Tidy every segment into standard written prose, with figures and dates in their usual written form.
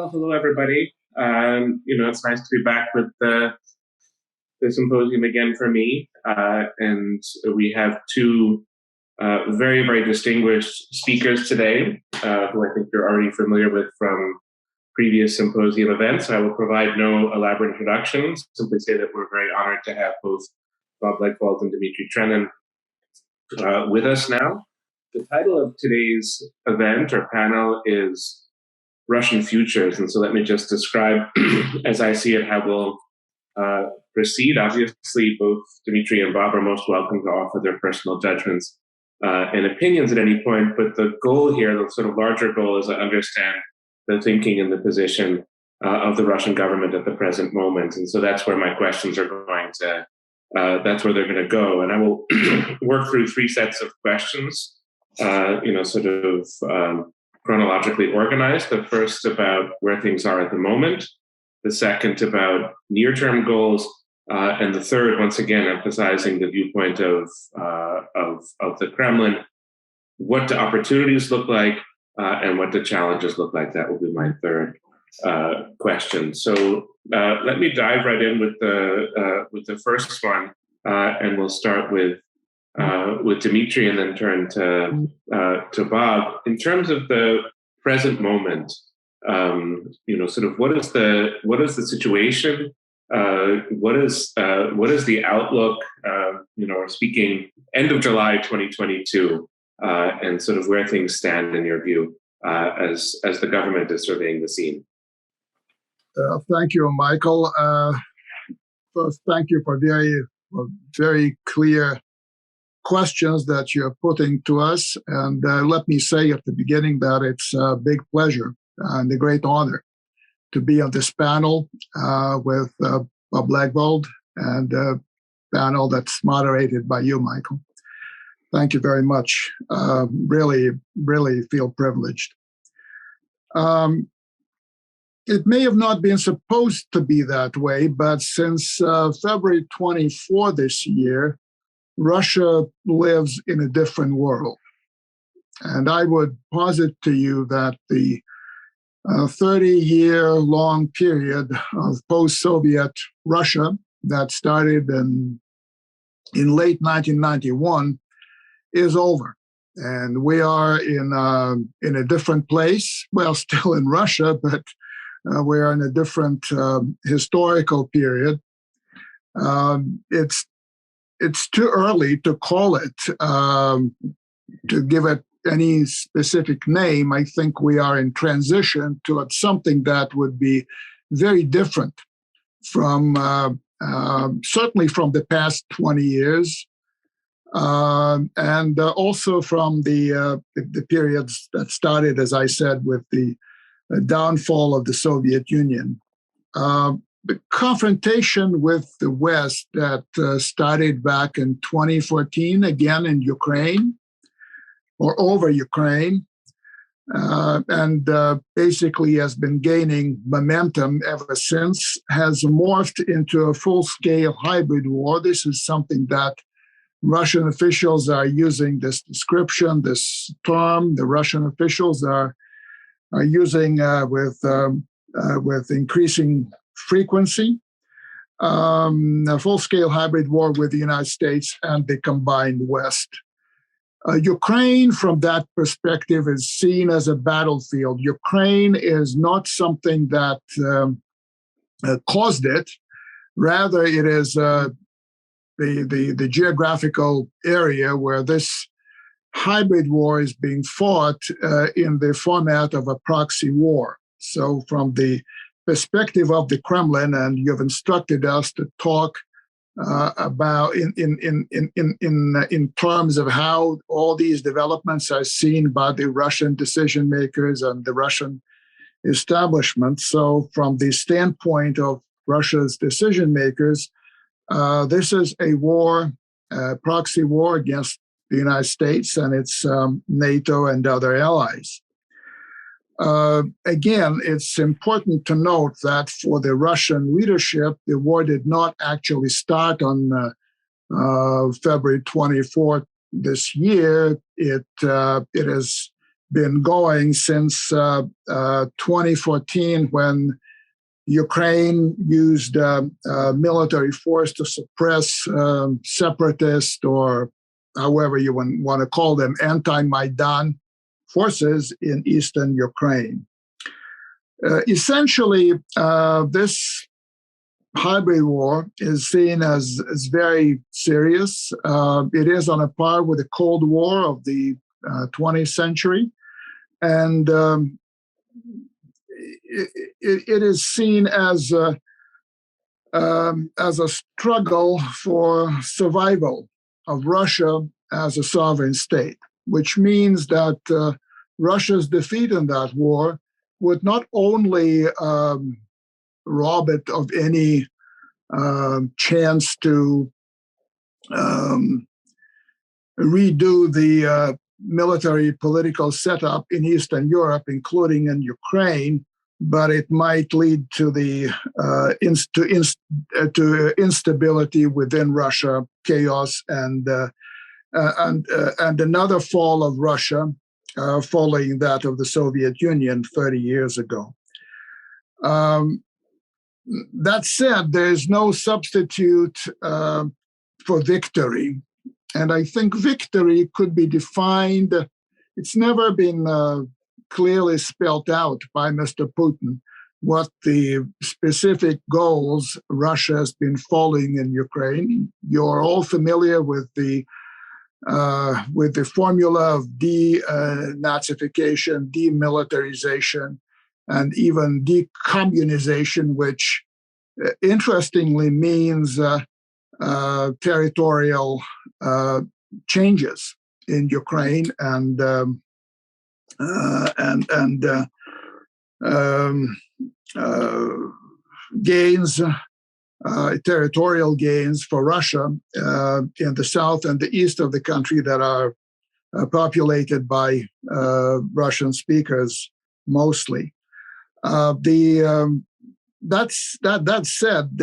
Well, hello everybody. It's nice to be back with the symposium again for me, and we have two very, very distinguished speakers today, who I think you're already familiar with from previous symposium events. I will provide no elaborate introductions, simply say that we're very honored to have both Bob Legvold and Dmitri Trenin with us now. The title of today's event or panel is Russian Futures. And so let me just describe, as I see it, how we'll proceed. Obviously, both Dmitri and Bob are most welcome to offer their personal judgments and opinions at any point. But the goal here, the sort of larger goal, is to understand the thinking and the position of the Russian government at the present moment. And so that's where my questions are going to, that's where they're going to go. And I will work through three sets of questions, chronologically organized. The first about where things are at the moment, the second about near-term goals, and the third, once again, emphasizing the viewpoint of the Kremlin, what the opportunities look like, and what the challenges look like. That will be my third question. So let me dive right in with the first one, and we'll start with Dmitri and then turn to Bob. In terms of the present moment, what is the situation? What is the outlook? We're speaking end of July 2022, and sort of where things stand in your view as the government is surveying the scene. Thank you, Michael. First, thank you for very clear questions that you're putting to us. And let me say at the beginning that it's a big pleasure and a great honor to be on this panel with Bob Legvold, and a panel that's moderated by you, Michael. Thank you very much. Really, really feel privileged. It may have not been supposed to be that way, but since February 24 this year, Russia lives in a different world. And I would posit to you that the 30-year-long period of post-Soviet Russia that started in late 1991 is over. And we are in a different place. Well, still in Russia, but we are in a different historical period. It's too early to call it, to give it any specific name. I think we are in transition to something that would be very different from, certainly from the past 20 years, and also from the periods that started, as I said, with the downfall of the Soviet Union. The confrontation with the West that started back in 2014, again in Ukraine, or over Ukraine, and basically has been gaining momentum ever since, has morphed into a full-scale hybrid war. This is something that Russian officials are using, this description, this term, the Russian officials are using with increasing frequency, a full-scale hybrid war with the United States and the combined West. Ukraine, from that perspective, is seen as a battlefield. Ukraine is not something that caused it. Rather, it is the geographical area where this hybrid war is being fought in the format of a proxy war. So from the perspective of the Kremlin, and you've instructed us to talk about in terms of how all these developments are seen by the Russian decision makers and the Russian establishment. So from the standpoint of Russia's decision makers, this is a war, proxy war against the United States and its NATO and other allies. Again, it's important to note that for the Russian leadership, the war did not actually start on February 24th this year. It has been going since 2014, when Ukraine used military force to suppress separatist, or however you want to call them, anti-Maidan forces in eastern Ukraine. Essentially, this hybrid war is seen as very serious. It is on a par with the Cold War of the 20th century. And it is seen as a struggle for survival of Russia as a sovereign state, which means that Russia's defeat in that war would not only rob it of any chance to redo the military political setup in Eastern Europe, including in Ukraine, but it might lead to the to instability within Russia, chaos, and another fall of Russia, following that of the Soviet Union 30 years ago. That said, there is no substitute for victory. And I think victory could be defined, it's never been clearly spelled out by Mr. Putin what the specific goals Russia has been following in Ukraine. You're all familiar with the formula of denazification, demilitarization, and even decommunization, which interestingly means territorial changes in Ukraine and gains, territorial gains for Russia in the south and the east of the country that are populated by Russian speakers mostly. That said,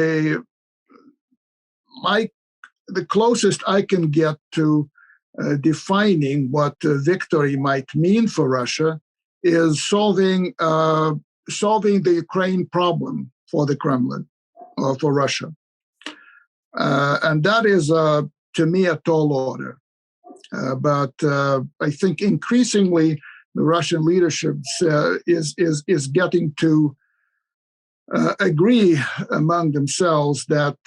the closest I can get to defining what victory might mean for Russia is solving the Ukraine problem for the Kremlin or for Russia, and that is to me a tall order. But I think increasingly the Russian leadership is getting to agree among themselves that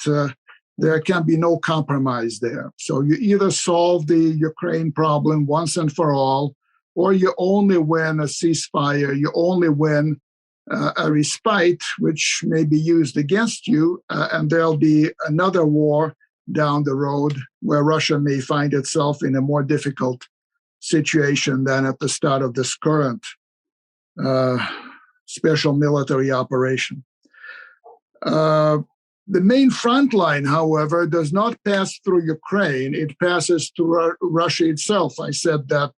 there can be no compromise there. So you either solve the Ukraine problem once and for all, or you only win a ceasefire, you only win a respite, which may be used against you, and there'll be another war down the road where Russia may find itself in a more difficult situation than at the start of this current special military operation. The main front line, however, does not pass through Ukraine. It passes through Russia itself. I said that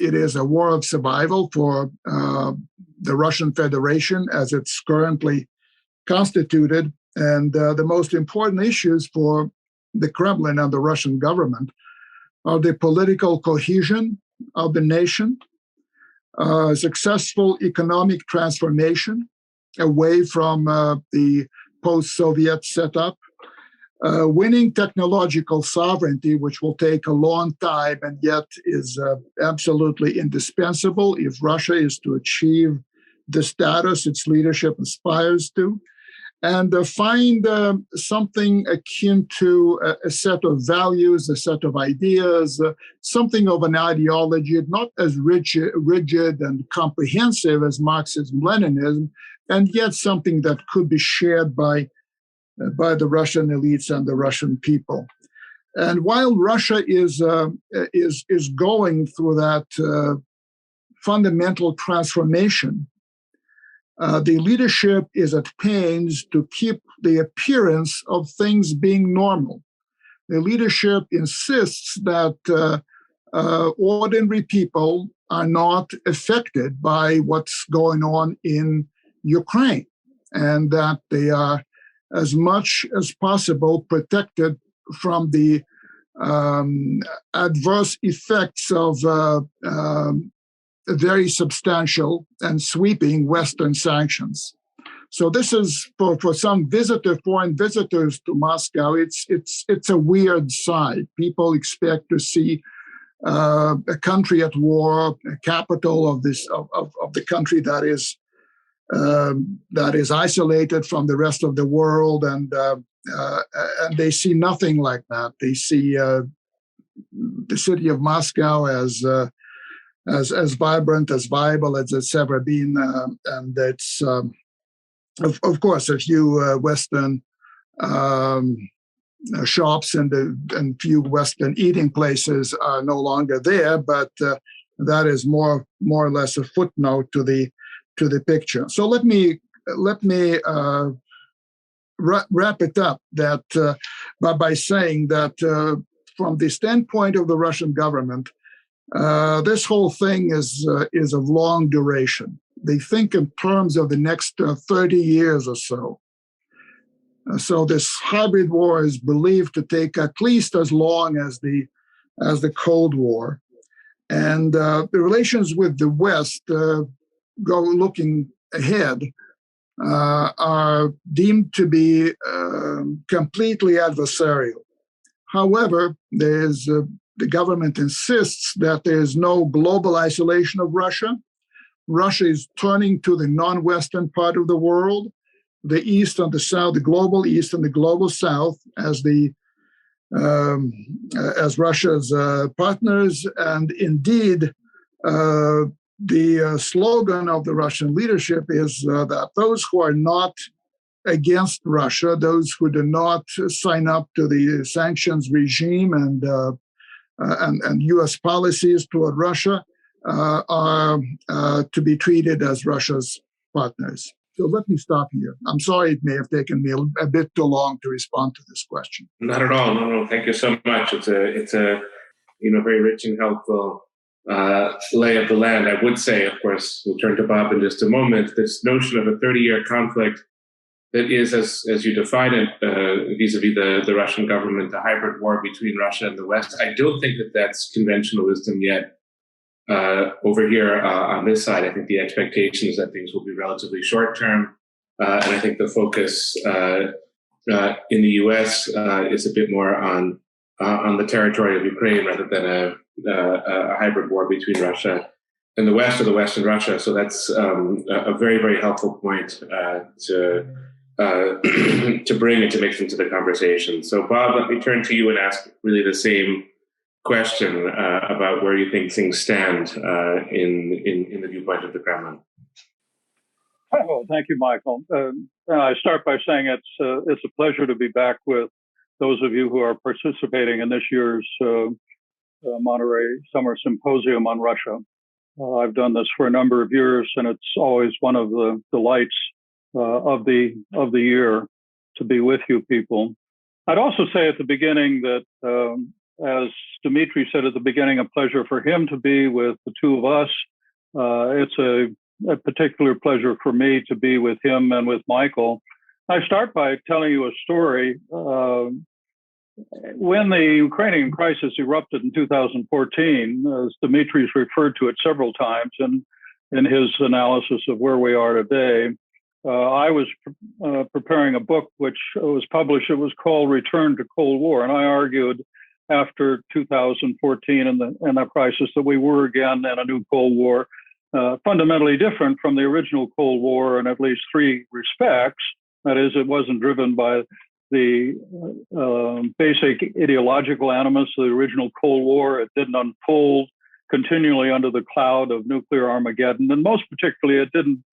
it is a war of survival for the Russian Federation as it's currently constituted. And the most important issues for the Kremlin and the Russian government are the political cohesion of the nation, successful economic transformation away from the post-Soviet setup, winning technological sovereignty, which will take a long time and yet is absolutely indispensable if Russia is to achieve the status its leadership aspires to, and find something akin to a set of values, a set of ideas, something of an ideology, not as rigid and comprehensive as Marxism-Leninism, and yet something that could be shared by the Russian elites and the Russian people. And while Russia is going through that fundamental transformation, the leadership is at pains to keep the appearance of things being normal. The leadership insists that ordinary people are not affected by what's going on in Ukraine, and that they are as much as possible protected from the adverse effects of very substantial and sweeping Western sanctions. So this is for some foreign visitors to Moscow. It's a weird sight. People expect to see a country at war, a capital of the country that is isolated from the rest of the world, and they see nothing like that. They see the city of Moscow as vibrant, as viable as it's ever been, and it's of course a few Western shops and few Western eating places are no longer there, but that is more or less a footnote to the picture. So let me wrap it up that by saying that from the standpoint of the Russian government, this whole thing is of long duration. They think in terms of the next 30 years or so. So this hybrid war is believed to take at least as long as the Cold War, and the relations with the West, looking ahead, are deemed to be completely adversarial. However, the government insists that there is no global isolation of Russia. Russia is turning to the non-Western part of the world, the East and the South, the global East and the global South, as Russia's partners. And indeed, the slogan of the Russian leadership is that those who are not against Russia, those who do not sign up to the sanctions regime and U.S. policies toward Russia, are to be treated as Russia's partners. So let me stop here. I'm sorry it may have taken me a bit too long to respond to this question. Not at all. No. Thank you so much. It's a very rich and helpful lay of the land. I would say, of course, we'll turn to Bob in just a moment. This notion of a 30-year conflict that is, as you define it, vis-a-vis the Russian government, a hybrid war between Russia and the West. I don't think that that's conventional wisdom yet. Over here on this side, I think the expectation is that things will be relatively short term, and I think the focus in the U.S. is a bit more on the territory of Ukraine rather than a hybrid war between Russia and the West, or the West and Russia. So that's a very, very helpful point to bring and to mix into the conversation. So, Bob, let me turn to you and ask really the same question about where you think things stand in the viewpoint of the Kremlin. Well, thank you, Michael. I start by saying it's a pleasure to be back with those of you who are participating in this year's Monterey Summer Symposium on Russia. I've done this for a number of years, and it's always one of the delights of the year to be with you people. I'd also say at the beginning that, as Dmitri said at the beginning, a pleasure for him to be with the two of us. It's a particular pleasure for me to be with him and with Michael. I start by telling you a story. When the Ukrainian crisis erupted in 2014, as Dmitri's referred to it several times in his analysis of where we are today, I was preparing a book which was published. It was called Return to Cold War, and I argued after 2014 and the crisis that we were again in a new Cold War, fundamentally different from the original Cold War in at least three respects. That is, it wasn't driven by the basic ideological animus of the original Cold War. It didn't unfold continually under the cloud of nuclear Armageddon, and most particularly, it didn't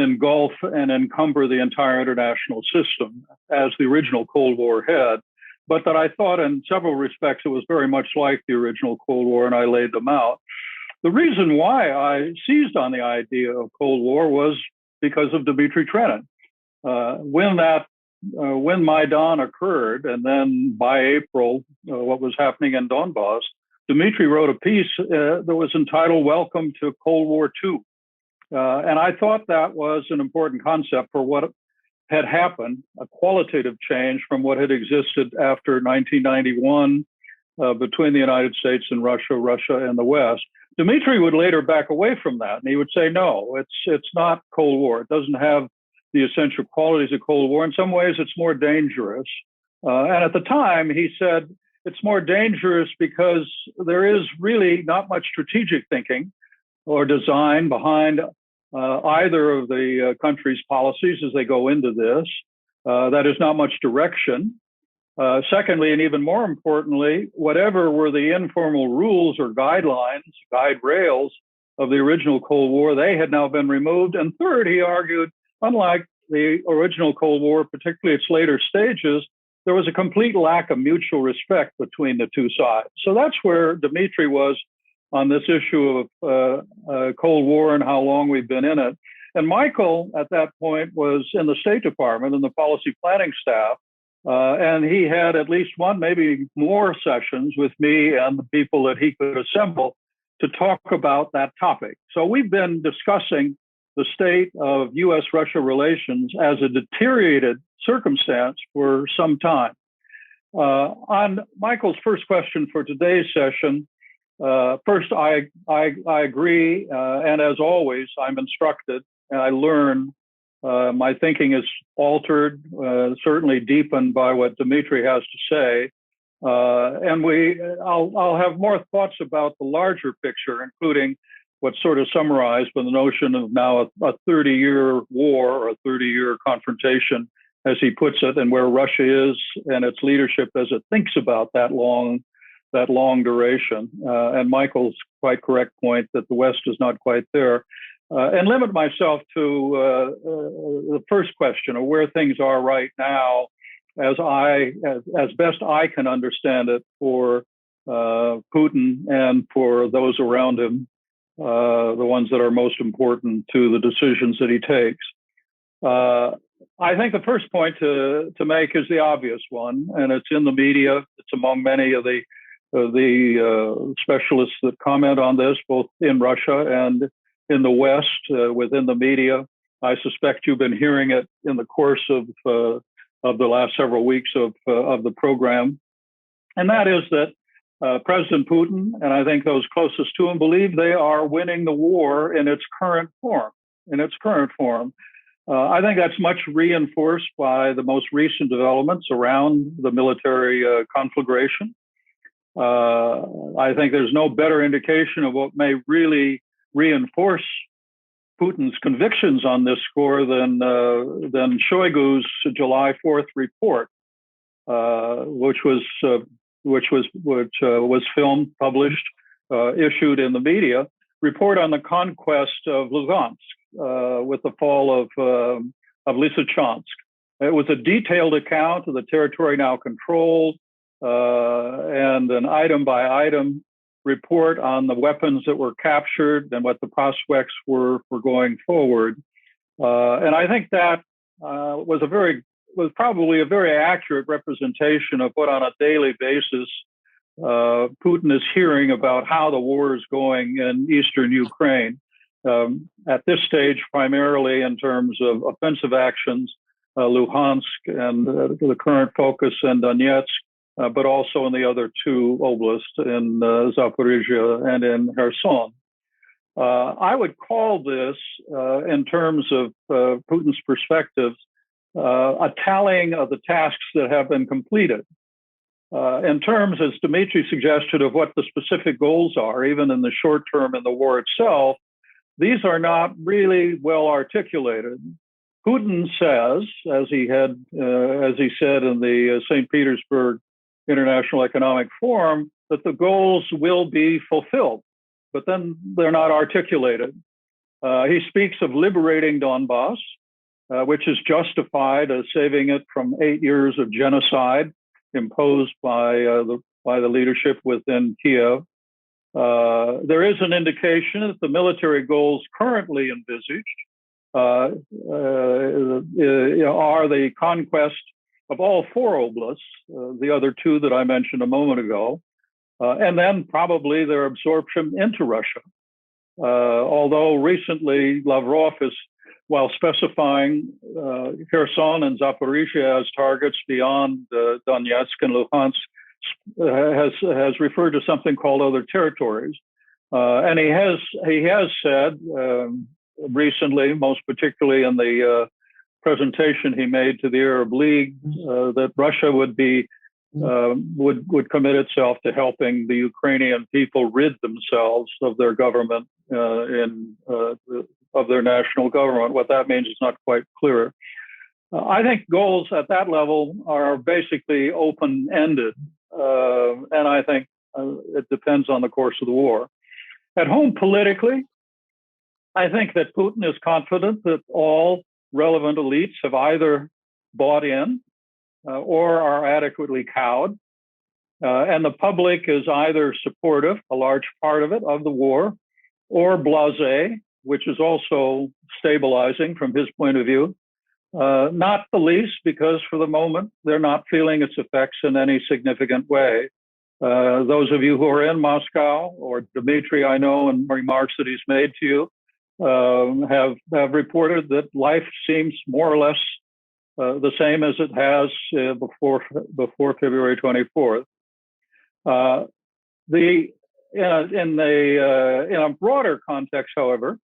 engulf and encumber the entire international system as the original Cold War had. But that I thought in several respects it was very much like the original Cold War, and I laid them out. The reason why I seized on the idea of Cold War was because of Dmitri Trenin. When Maidan occurred, and then by April, what was happening in Donbass, Dmitri wrote a piece that was entitled "Welcome to Cold War II," and I thought that was an important concept for what had happened, a qualitative change from what had existed after 1991 between the United States and Russia and the West. Dmitri would later back away from that, and he would say, no, it's not Cold War. It doesn't have the essential qualities of Cold War. In some ways, it's more dangerous. And at the time, he said, it's more dangerous because there is really not much strategic thinking or design behind either of the country's policies as they go into this. That is not much direction. Secondly, and even more importantly, whatever were the informal rules or guidelines, guide rails of the original Cold War, they had now been removed. And third, he argued, unlike the original Cold War, particularly its later stages, there was a complete lack of mutual respect between the two sides. So that's where Dmitri was on this issue of Cold War and how long we've been in it. And Michael, at that point, was in the State Department and the policy planning staff. And he had at least one, maybe more sessions with me and the people that he could assemble to talk about that topic. So we've been discussing the state of U.S.-Russia relations as a deteriorated circumstance for some time. On Michael's first question for today's session, first, I agree, and as always, I'm instructed and I learn. My thinking is altered, certainly deepened by what Dmitri has to say, and I'll have more thoughts about the larger picture, including what's sort of summarized by the notion of now a 30-year war or a 30-year confrontation, as he puts it, and where Russia is and its leadership as it thinks about that long duration. And Michael's quite correct point that the West is not quite there. And limit myself to the first question of where things are right now, as best I can understand it for Putin and for those around him, the ones that are most important to the decisions that he takes. I think the first point to make is the obvious one, and it's in the media. It's among many of the specialists that comment on this, both in Russia and in the West, within the media. I suspect you've been hearing it in the course of the last several weeks of the program, and that is that President Putin, and I think those closest to him, believe they are winning the war in its current form. I think that's much reinforced by the most recent developments around the military conflagration. I think there's no better indication of what may really reinforce Putin's convictions on this score than Shoigu's July 4th report, which was filmed, published, issued in the media. Report on the conquest of Luhansk with the fall of Lysychansk. It was a detailed account of the territory now controlled and an item-by-item report on the weapons that were captured and what the prospects were for going forward. And I think that was probably a very accurate representation of what on a daily basis Putin is hearing about how the war is going in eastern Ukraine. At this stage, primarily in terms of offensive actions, Luhansk and the current focus in Donetsk, but also in the other two oblasts in Zaporizhia and in Kherson. I would call this, in terms of Putin's perspective, a tallying of the tasks that have been completed. In terms, as Dmitri suggested, of what the specific goals are, even in the short term in the war itself, these are not really well articulated. Putin says, as he said in the St. Petersburg International Economic Forum, that the goals will be fulfilled, but then they're not articulated. He speaks of liberating Donbass, which is justified as saving it from 8 years of genocide imposed by the leadership within Kiev. There is an indication that the military goals currently envisaged are the conquest of all four oblasts, the other two that I mentioned a moment ago, and then probably their absorption into Russia. Although recently Lavrov is, while specifying Kherson and Zaporizhia as targets beyond Donetsk and Luhansk, has referred to something called other territories. And he has said recently, most particularly in the presentation he made to the Arab League, that Russia would commit itself to helping the Ukrainian people rid themselves of their government of their national government. What that means is not quite clear. I think goals at that level are basically open-ended, and I think it depends on the course of the war. At home politically, I think that Putin is confident that all relevant elites have either bought in or are adequately cowed, and the public is either supportive, a large part of it, of the war, or blasé, which is also stabilizing from his point of view. Not the least because for the moment, they're not feeling its effects in any significant way. Those of you who are in Moscow, or Dmitri, I know, in remarks that he's made to you, have reported that life seems more or less the same as it has before February 24th. In a broader context, however,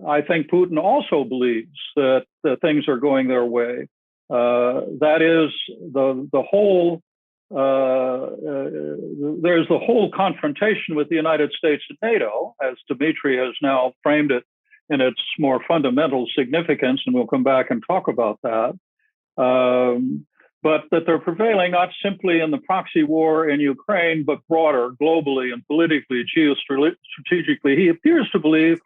I think Putin also believes that things are going their way. That is the whole. There's the whole confrontation with the United States and NATO, as Dmitri has now framed it in its more fundamental significance, and we'll come back and talk about that. But that they're prevailing not simply in the proxy war in Ukraine, but broader, globally and politically, geostrategically. He appears to believe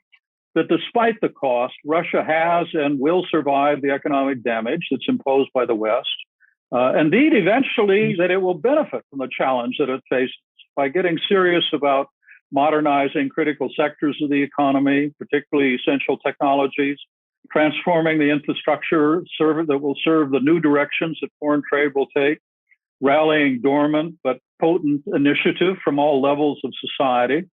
that despite the cost, Russia has and will survive the economic damage that's imposed by the West. Indeed, eventually, that it will benefit from the challenge that it faces by getting serious about modernizing critical sectors of the economy, particularly essential technologies, transforming the infrastructure that will serve the new directions that foreign trade will take, rallying dormant but potent initiative from all levels of society.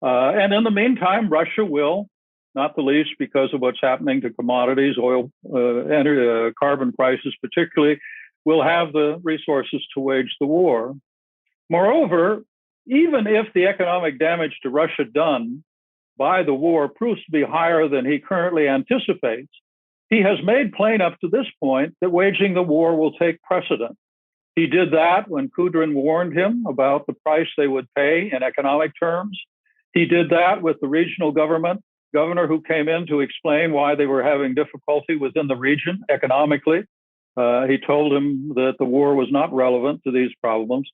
And in the meantime, Russia will, not the least because of what's happening to commodities, oil, carbon prices particularly, will have the resources to wage the war. Moreover, even if the economic damage to Russia done by the war proves to be higher than he currently anticipates, he has made plain up to this point that waging the war will take precedent. He did that when Kudrin warned him about the price they would pay in economic terms. He did that with the regional governor who came in to explain why they were having difficulty within the region economically. He told him that the war was not relevant to these problems.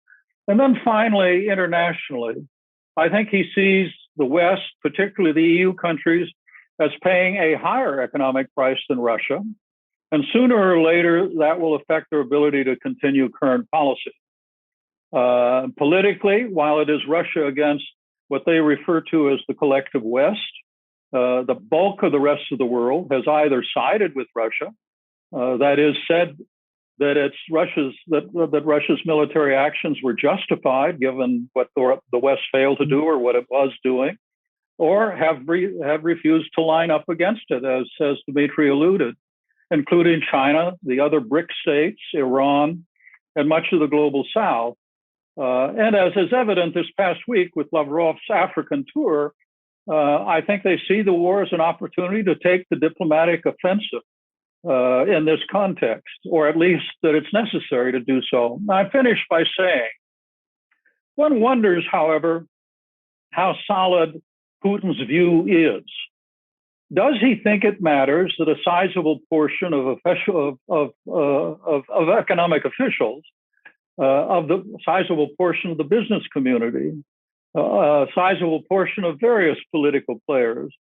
And then finally, internationally, I think he sees the West, particularly the EU countries, as paying a higher economic price than Russia. And sooner or later, that will affect their ability to continue current policy. Politically, while it is Russia against what they refer to as the collective West, the bulk of the rest of the world has either sided with Russia, that is, said that Russia's military actions were justified given what the West failed to do or what it was doing, or have refused to line up against it, as Dmitri alluded, including China, the other BRIC states, Iran, and much of the global South. And as is evident this past week with Lavrov's African tour, I think they see the war as an opportunity to take the diplomatic offensive in this context, or at least that it's necessary to do so. I finish by saying, one wonders, however, how solid Putin's view is. Does he think it matters that a sizable portion of economic officials, of the sizable portion of the business community, a sizable portion of various political players,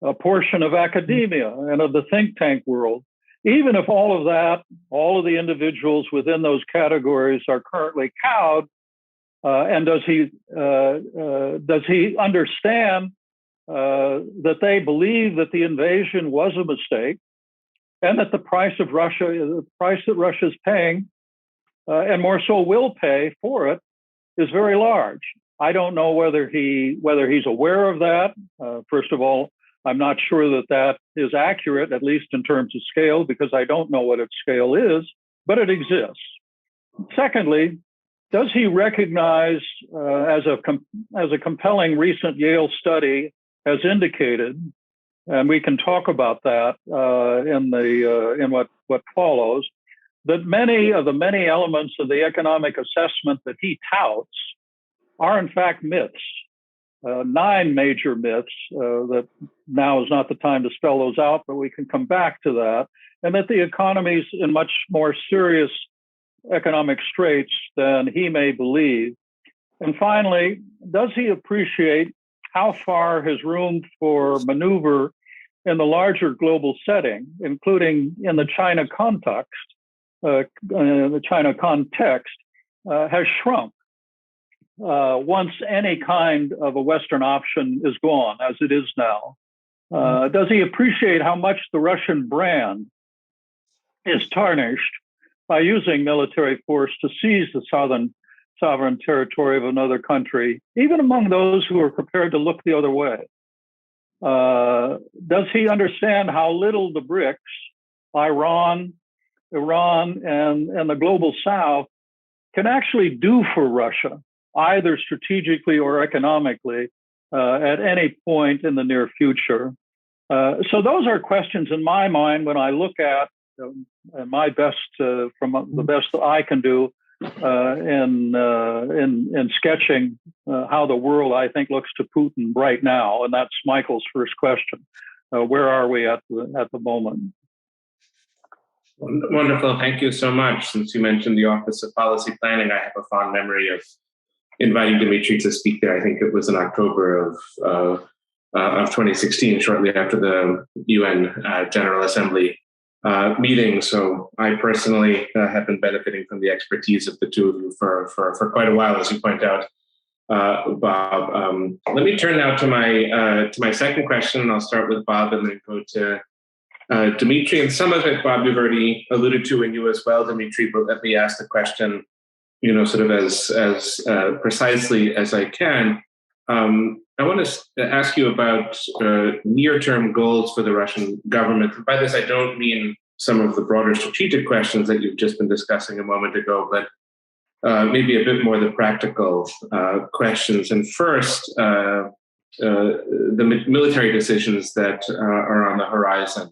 a portion of academia and of the think tank world, even if all of that, all of the individuals within those categories are currently cowed, and does he understand that they believe that the invasion was a mistake, and that the price that Russia is paying, and more so will pay for it, is very large? I don't know whether he's aware of that. First of all, I'm not sure that is accurate, at least in terms of scale, because I don't know what its scale is, but it exists. Secondly, does he recognize, as a compelling recent Yale study has indicated, and we can talk about that in what follows, that many of the many elements of the economic assessment that he touts are in fact myths. 9 major myths that now is not the time to spell those out, but we can come back to that, and that the economy's in much more serious economic straits than he may believe. And finally, does he appreciate how far his room for maneuver in the larger global setting, including in the China context, has shrunk once any kind of a Western option is gone, as it is now? Does he appreciate how much the Russian brand is tarnished by using military force to seize the sovereign territory of another country, even among those who are prepared to look the other way? Does he understand how little the BRICS, Iran, and the global South can actually do for Russia, either strategically or economically, at any point in the near future? So those are questions in my mind when I look at my best, from the best that I can do in sketching how the world, I think, looks to Putin right now. And that's Michael's first question. Where are we at the moment? Wonderful. Thank you so much. Since you mentioned the Office of Policy Planning, I have a fond memory of inviting Dmitri to speak there. I think it was in October of 2016, shortly after the UN General Assembly meeting. So I personally have been benefiting from the expertise of the two of you for quite a while, as you point out, Bob. Let me turn now to my second question, and I'll start with Bob and then go to Dmitri. And some of it, Bob, you've already alluded to, and you as well, Dmitri. But let me ask the question, sort of as precisely as I can. I want to ask you about near-term goals for the Russian government. By this, I don't mean some of the broader strategic questions that you've just been discussing a moment ago, but maybe a bit more the practical questions. And first, the military decisions that are on the horizon,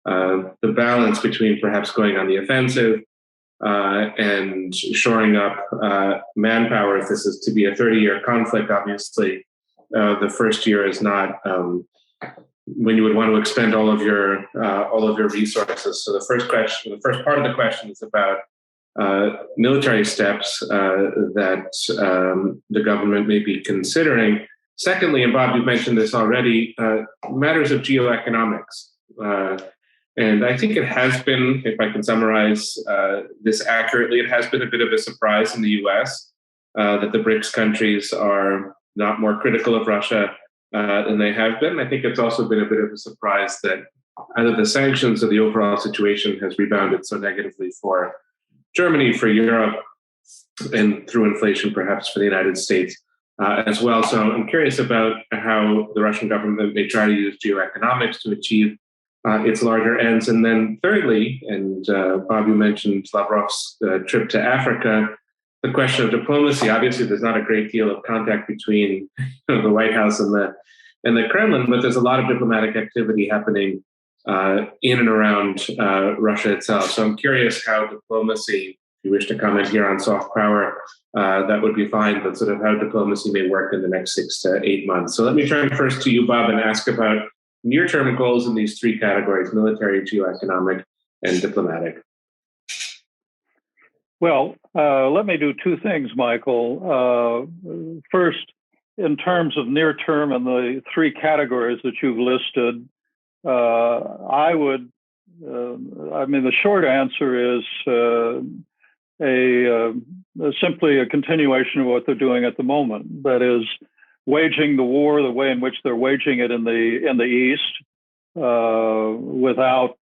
the balance between perhaps going on the offensive and shoring up manpower. If this is to be a 30-year conflict, obviously, the first year is not when you would want to expend all of your resources. So the first part of the question is about military steps that the government may be considering. Secondly, and Bob, you've mentioned this already, matters of geoeconomics. And I think it has been, if I can summarize this accurately, it has been a bit of a surprise in the US that the BRICS countries are not more critical of Russia than they have been. I think it's also been a bit of a surprise that either the sanctions or the overall situation has rebounded so negatively for Germany, for Europe, and through inflation, perhaps for the United States as well. So I'm curious about how the Russian government may try to use geoeconomics to achieve its larger ends. And then thirdly, and Bob, you mentioned Lavrov's trip to Africa, the question of diplomacy. Obviously, there's not a great deal of contact between the White House and the Kremlin, but there's a lot of diplomatic activity happening in and around Russia itself. So I'm curious how diplomacy, if you wish to comment here on soft power, that would be fine, but sort of how diplomacy may work in the next 6 to 8 months. So let me turn first to you, Bob, and ask about near-term goals in these 3 categories: military, geoeconomic, and diplomatic. Well, let me do 2 things, Michael. First, in terms of near term and the 3 categories that you've listed, I mean, the short answer is simply a continuation of what they're doing at the moment. That is, waging the war the way in which they're waging it in the East, without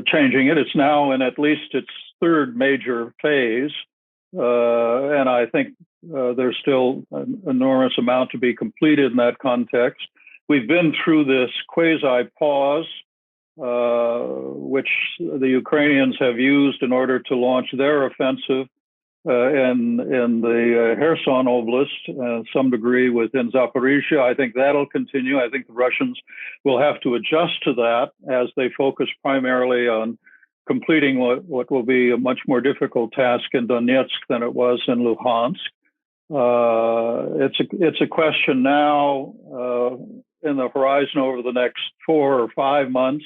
changing it. It's now in at least its 3rd major phase, and I think there's still an enormous amount to be completed in that context. We've been through this quasi-pause, which the Ukrainians have used in order to launch their offensive in the Kherson Oblast, some degree within Zaporizhia. I think that'll continue. I think the Russians will have to adjust to that as they focus primarily on completing what will be a much more difficult task in Donetsk than it was in Luhansk. It's a question now in the horizon over the next 4 or 5 months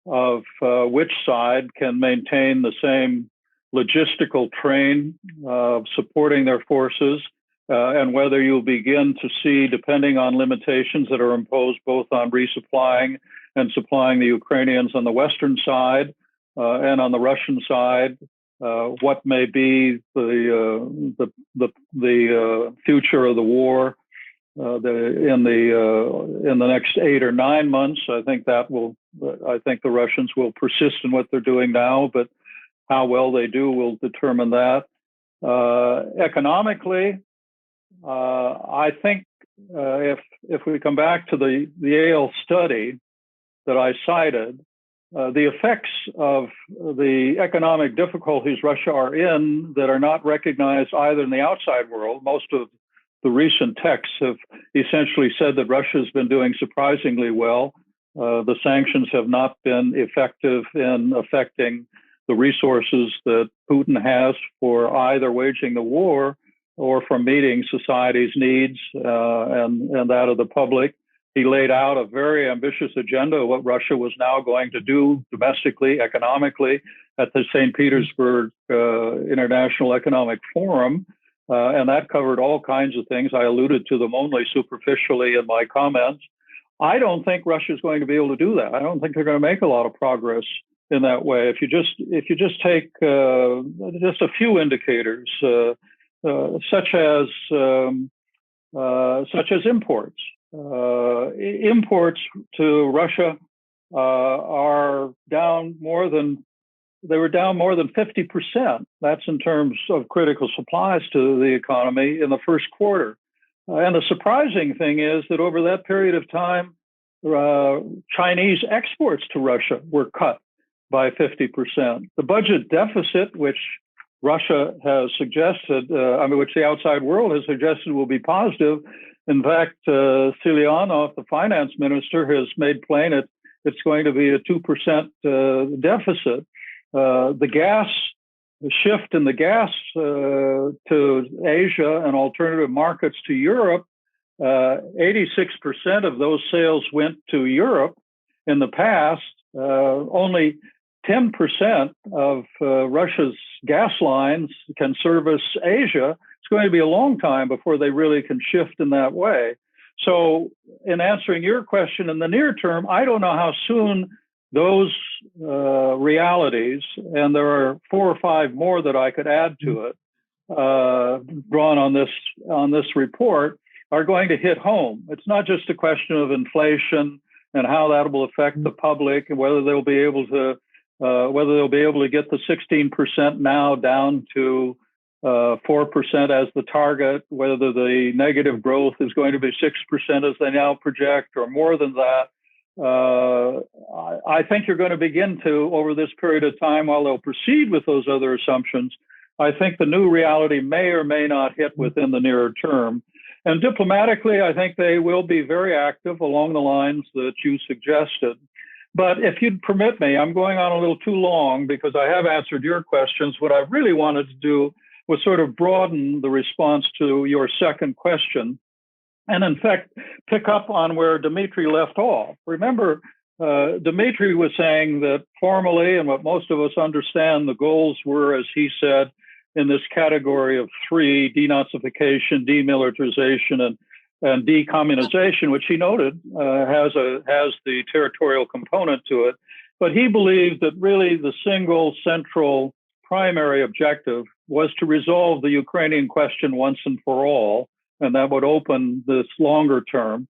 of which side can maintain the same logistical train of supporting their forces, and whether you'll begin to see, depending on limitations that are imposed both on resupplying and supplying the Ukrainians on the Western side and on the Russian side, what may be the future of the war in the next 8 or 9 months. I think the Russians will persist in what they're doing now, but how well they do will determine that. Economically, I think if we come back to the Yale study that I cited, the effects of the economic difficulties Russia are in that are not recognized either in the outside world. Most of the recent texts have essentially said that Russia has been doing surprisingly well. The sanctions have not been effective in affecting the resources that Putin has for either waging the war or for meeting society's needs and that of the public. He laid out a very ambitious agenda of what Russia was now going to do domestically, economically, at the St. Petersburg International Economic Forum. And that covered all kinds of things. I alluded to them only superficially in my comments. I don't think Russia is going to be able to do that. I don't think they're going to make a lot of progress in that way. If you just take just a few indicators, such as imports. Imports to Russia are down more than 50%. That's in terms of critical supplies to the economy in the first quarter. And the surprising thing is that over that period of time, Chinese exports to Russia were cut by 50%. The budget deficit, which Russia has suggested, which the outside world has suggested will be positive. In fact, Silyanov, the finance minister, has made plain it's going to be a 2% deficit. The shift in the gas to Asia and alternative markets to Europe, 86% of those sales went to Europe in the past. Only 10% of Russia's gas lines can service Asia. It's going to be a long time before they really can shift in that way. So in answering your question, in the near term, I don't know how soon those realities, and there are 4 or 5 more that I could add to it, drawn on this report, are going to hit home. It's not just a question of inflation and how that will affect the public, and whether they'll be able to get the 16% now down to 4% as the target, whether the negative growth is going to be 6% as they now project, or more than that. I think you're going to begin to, over this period of time, while they'll proceed with those other assumptions, I think the new reality may or may not hit within the nearer term. And diplomatically, I think they will be very active along the lines that you suggested. But if you'd permit me, I'm going on a little too long because I have answered your questions. What I really wanted to do was sort of broaden the response to your second question, and in fact, pick up on where Dmitri left off. Remember, Dmitri was saying that formally, and what most of us understand, the goals were, as he said, in this category of 3, denazification, demilitarization, and decommunization, which he noted has the territorial component to it. But he believed that really the single central primary objective was to resolve the Ukrainian question once and for all, and that would open this longer term.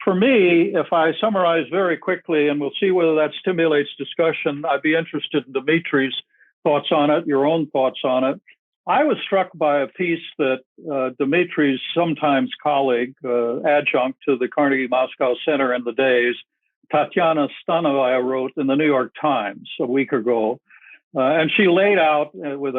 For me, if I summarize very quickly, and we'll see whether that stimulates discussion, I'd be interested in Dmitri's thoughts on it, your own thoughts on it. I was struck by a piece that Dmitri's sometimes colleague, adjunct to the Carnegie Moscow Center in the days, Tatiana Stanovaya, wrote in the New York Times a week ago. And she laid out with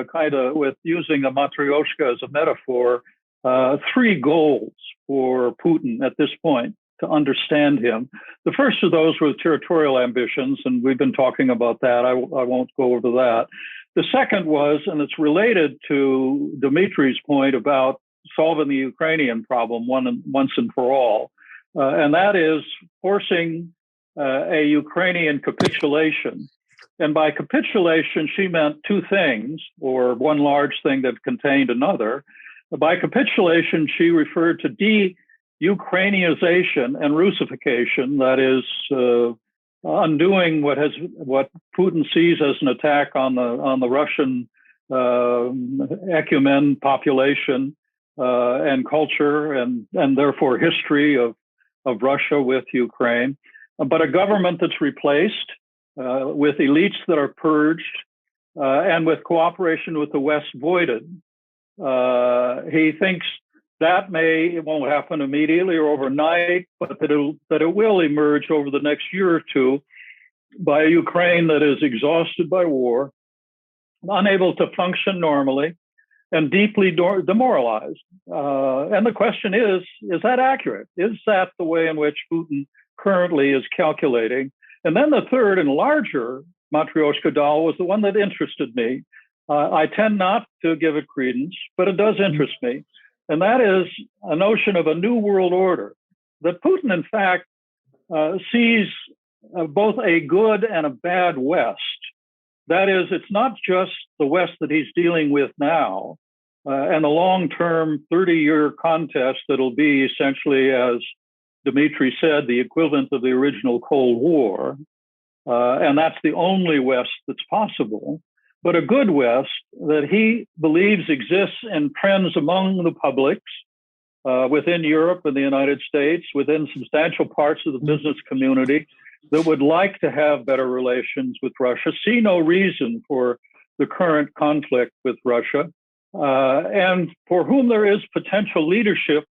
using a matryoshka as a metaphor, 3 goals for Putin at this point to understand him. The first of those were territorial ambitions, and we've been talking about that. I won't go over that. The second was, and it's related to Dmitri's point about solving the Ukrainian problem once and for all, and that is forcing a Ukrainian capitulation. And by capitulation, she meant 2 things, or one large thing that contained another. By capitulation, she referred to de-Ukrainization and Russification, that is, undoing what Putin sees as an attack on the Russian ecumen, population, and culture, and therefore history of Russia with Ukraine, but a government that's replaced with elites that are purged, and with cooperation with the West voided. He thinks that it won't happen immediately or overnight, but that it will emerge over the next year or two by a Ukraine that is exhausted by war, unable to function normally, and deeply demoralized. And the question is that accurate? Is that the way in which Putin currently is calculating? And then the third and larger Matryoshka doll was the one that interested me. I tend not to give it credence, but it does interest me. And that is a notion of a new world order, that Putin, in fact, sees both a good and a bad West. That is, it's not just the West that he's dealing with now, and the long-term 30-year contest that'll be essentially, as Dmitri said, the equivalent of the original Cold War. And that's the only West that's possible. But a good West that he believes exists and trends among the publics within Europe and the United States, within substantial parts of the business community that would like to have better relations with Russia, see no reason for the current conflict with Russia, and for whom there is potential leadership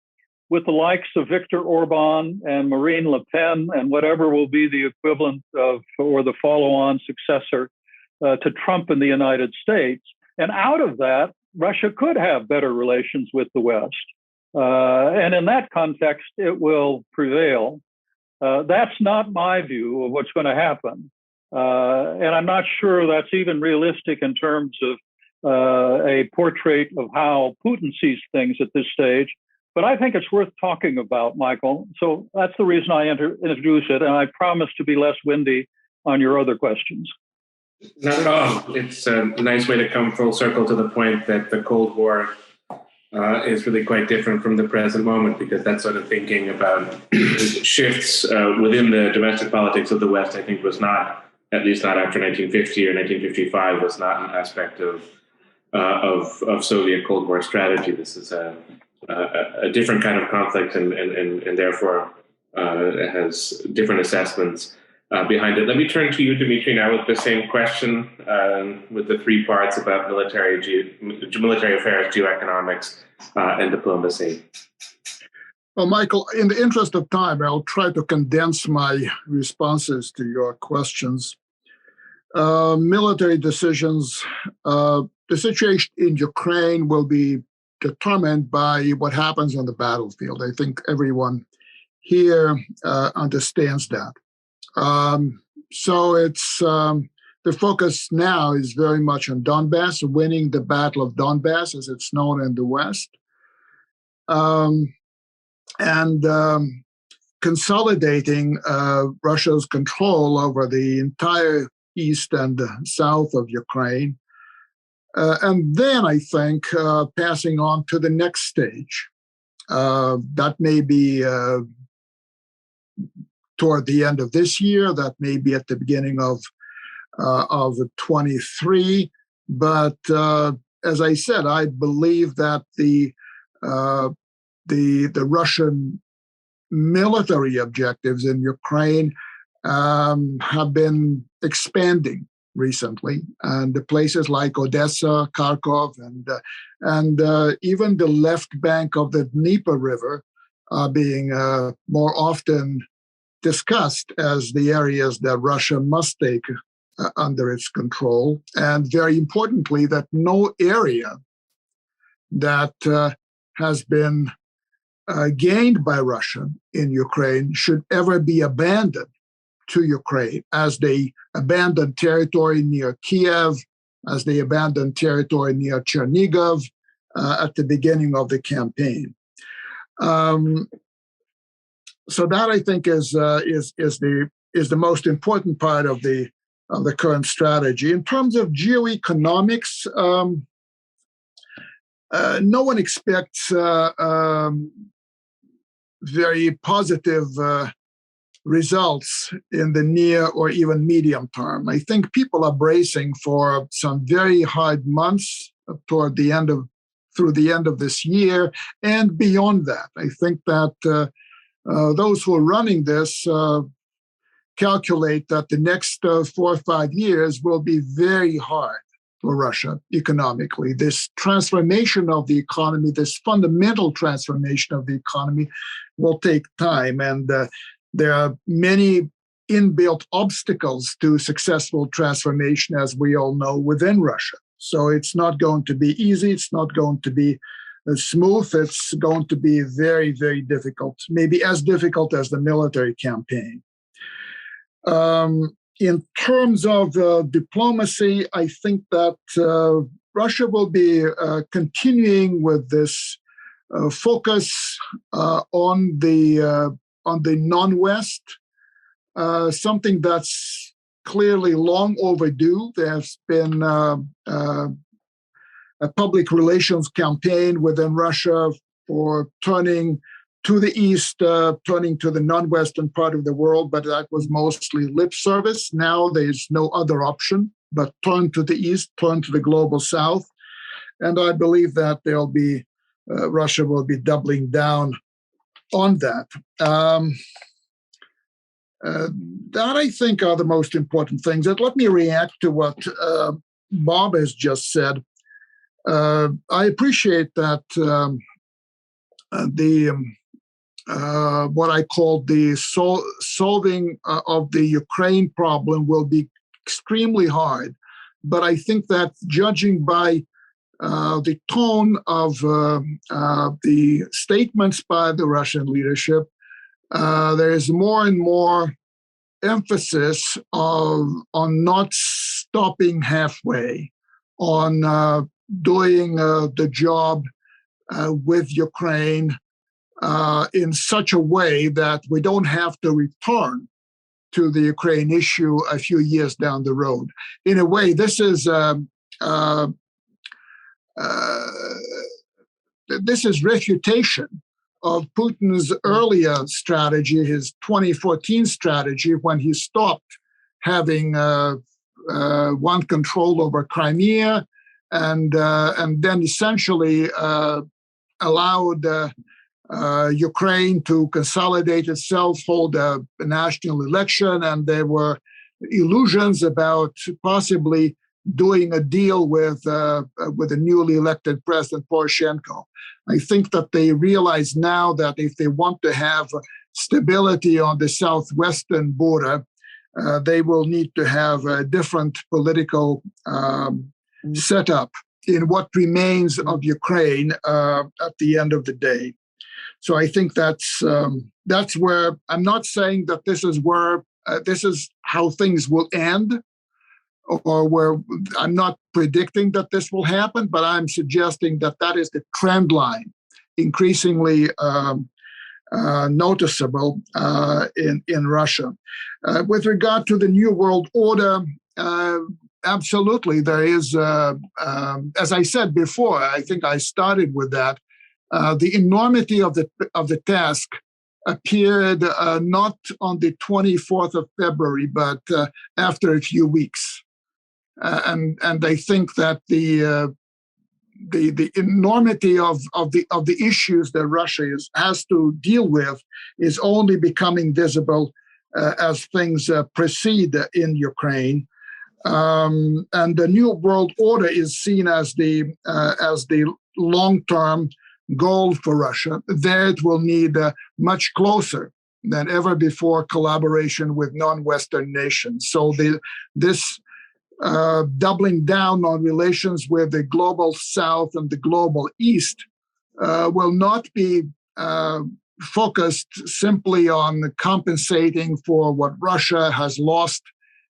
with the likes of Viktor Orban and Marine Le Pen and whatever will be the equivalent of, or the follow-on successor to Trump in the United States. And out of that, Russia could have better relations with the West. And in that context, it will prevail. That's not my view of what's going to happen. And I'm not sure that's even realistic in terms of a portrait of how Putin sees things at this stage. But I think it's worth talking about, Michael. So that's the reason I introduce it. And I promise to be less windy on your other questions. Not at all. It's a nice way to come full circle to the point that the Cold War is really quite different from the present moment, because that sort of thinking about shifts within the domestic politics of the West, I think, was not, at least not after 1950 or 1955, was not an aspect of Soviet Cold War strategy. This is a different kind of conflict, and therefore it has different assessments behind it. Let me turn to you, Dmitri, now with the same question, with the 3 parts about military affairs, geoeconomics, and diplomacy. Well, Michael, in the interest of time, I'll try to condense my responses to your questions. Military decisions, the situation in Ukraine will be determined by what happens on the battlefield. I think everyone here understands that. So it's the focus now is very much on Donbass, winning the Battle of Donbass, as it's known in the West, and consolidating Russia's control over the entire east and south of Ukraine. And then I think passing on to the next stage. That may be toward the end of this year, that may be at the beginning of 23. But as I said, I believe that the Russian military objectives in Ukraine have been expanding recently, and the places like Odessa, Kharkov, and even the left bank of the Dnieper River are being more often discussed as the areas that Russia must take under its control, and very importantly, that no area that has been gained by Russia in Ukraine should ever be abandoned to Ukraine, as they abandoned territory near Kiev, as they abandoned territory near Chernigov at the beginning of the campaign. So that, I think, is the most important part of the current strategy. In terms of geoeconomics, no one expects very positive results in the near or even medium term. I think people are bracing for some very hard months through the end of this year and beyond that. I think that those who are running this calculate that the next 4 or 5 years will be very hard for Russia economically. This transformation of the economy, this fundamental transformation of the economy, will take time, and there are many inbuilt obstacles to successful transformation, as we all know, within Russia. So it's not going to be easy. It's not going to be smooth. It's going to be very, very difficult, maybe as difficult as the military campaign. In terms of diplomacy, I think that Russia will be continuing with this focus on the non-West, something that's clearly long overdue. There's been a public relations campaign within Russia for turning to the East, turning to the non-Western part of the world, but that was mostly lip service. Now there's no other option but turn to the East, turn to the global South. And I believe that Russia will be doubling down on that. That, I think, are the most important things. And let me react to what Bob has just said. I appreciate that what I call the solving of the Ukraine problem will be extremely hard. But I think that judging by the tone of the statements by the Russian leadership, there is more and more emphasis on not stopping halfway, on doing the job with Ukraine in such a way that we don't have to return to the Ukraine issue a few years down the road. In a way, this is refutation of Putin's earlier strategy, his 2014 strategy, when he stopped having one control over Crimea, and then essentially allowed Ukraine to consolidate itself, hold a national election, and there were illusions about possibly doing a deal with the newly elected President Poroshenko. I think that they realize now that if they want to have stability on the southwestern border, they will need to have a different political setup in what remains of Ukraine at the end of the day. So I think that's where I'm not saying that this is how things will end, or where I'm not predicting that this will happen, but I'm suggesting that is the trend line, increasingly noticeable in Russia. With regard to the New World Order, absolutely, there is, as I said before, I think I started with that. The enormity of the task appeared not on the 24th of February, but after a few weeks. And I think that the enormity of the issues that Russia has to deal with is only becoming visible as things proceed in Ukraine. And the New World Order is seen as the long-term goal for Russia. There it will need much closer than ever before collaboration with non-Western nations. So this doubling down on relations with the global South and the global East will not be focused simply on compensating for what Russia has lost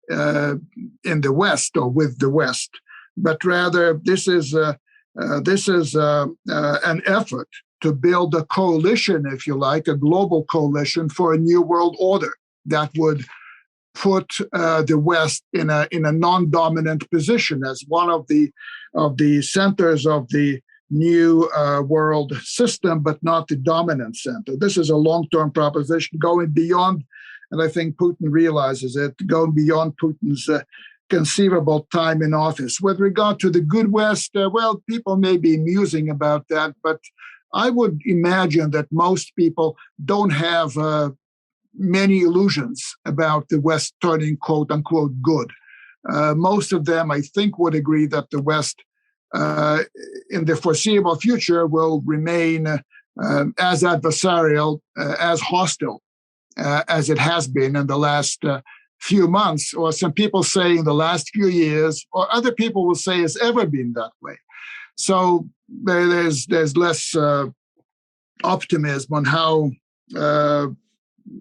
in the West or with the West, but rather this is an effort to build a coalition, if you like, a global coalition for a new world order that would put the West in a non-dominant position as one of the centers of the new world system, but not the dominant center. This is a long-term proposition going beyond, and I think Putin realizes it, going beyond Putin's conceivable time in office. With regard to the good West, well, people may be musing about that, but I would imagine that most people don't have many illusions about the West turning quote unquote good. Most of them, I think, would agree that the West in the foreseeable future will remain as adversarial, as hostile as it has been in the last few months, or some people say in the last few years, or other people will say it's ever been that way. So there's less optimism on how